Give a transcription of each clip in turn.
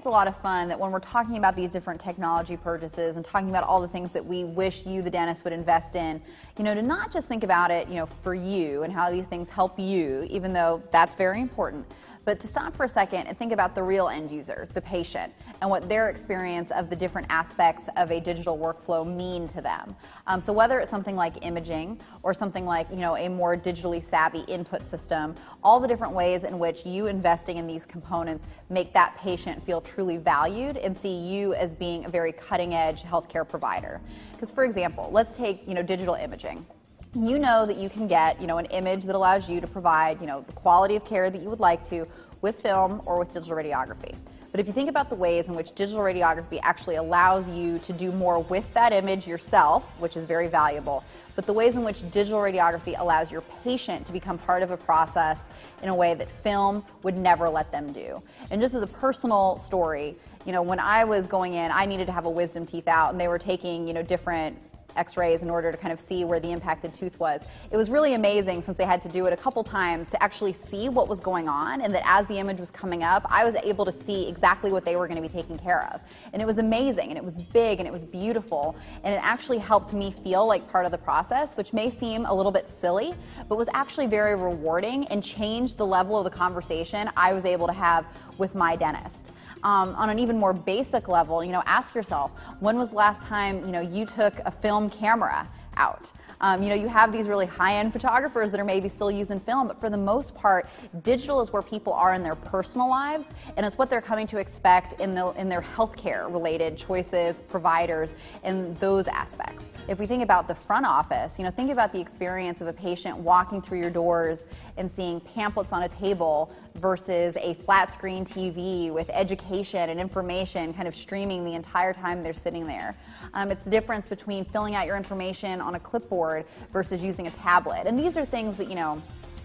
it's a lot of fun that when we're talking about these different technology purchases and talking about all the things that we wish you, the dentist, would invest in, to not just think about it, for you and how these things help you, even though that's very important, but to stop for a second and think about the real end user, the patient, and what their experience of the different aspects of a digital workflow mean to them. So whether it's something like imaging or something like, a more digitally savvy input system, all the different ways in which you investing in these components make that patient feel truly valued and see you as being a very cutting-edge healthcare provider. Because, for example, let's take, digital imaging. You know that you can get, an image that allows you to provide, the quality of care that you would like to with film or with digital radiography. But if you think about the ways in which digital radiography actually allows you to do more with that image yourself, which is very valuable, but the ways in which digital radiography allows your patient to become part of a process in a way that film would never let them do. And just as a personal story, when I was going in, I needed to have a wisdom teeth out, and they were taking, different x-rays in order to kind of see where the impacted tooth was. It was really amazing, since they had to do it a couple times, to actually see what was going on, and that as the image was coming up, I was able to see exactly what they were going to be taking care of. And it was amazing, and it was big, and it was beautiful, and it actually helped me feel like part of the process, which may seem a little bit silly, but was actually very rewarding and changed the level of the conversation I was able to have with my dentist. On an even more basic level, ask yourself, when was the last time, you took a film camera out? You have these really high-end photographers that are maybe still using film, but for the most part, digital is where people are in their personal lives, and it's what they're coming to expect in their healthcare-related choices, providers, and those aspects. If we think about the front office, think about the experience of a patient walking through your doors and seeing pamphlets on a table versus a flat-screen TV with education and information kind of streaming the entire time they're sitting there. It's the difference between filling out your information on a clipboard versus using a tablet. And these are things that,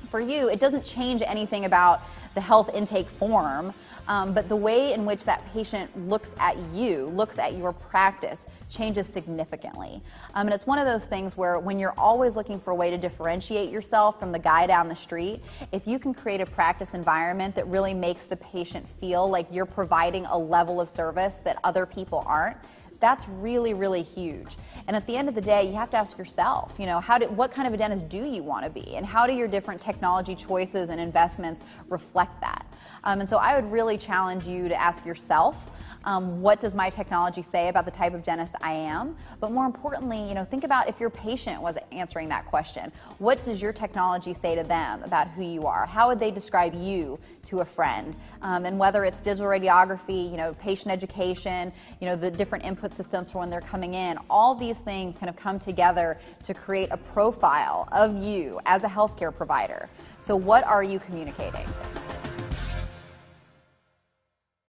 for you, it doesn't change anything about the health intake form, but the way in which that patient looks at you, looks at your practice, changes significantly. And it's one of those things where when you're always looking for a way to differentiate yourself from the guy down the street, if you can create a practice environment that really makes the patient feel like you're providing a level of service that other people aren't, that's really, really huge. And at the end of the day, you have to ask yourself, what kind of a dentist do you want to be? And how do your different technology choices and investments reflect that? And so I would really challenge you to ask yourself, what does my technology say about the type of dentist I am? But more importantly, think about if your patient was answering that question. What does your technology say to them about who you are? How would they describe you to a friend? And whether it's digital radiography, patient education, the different input systems for when they're coming in, all these things kind of come together to create a profile of you as a healthcare provider. So what are you communicating?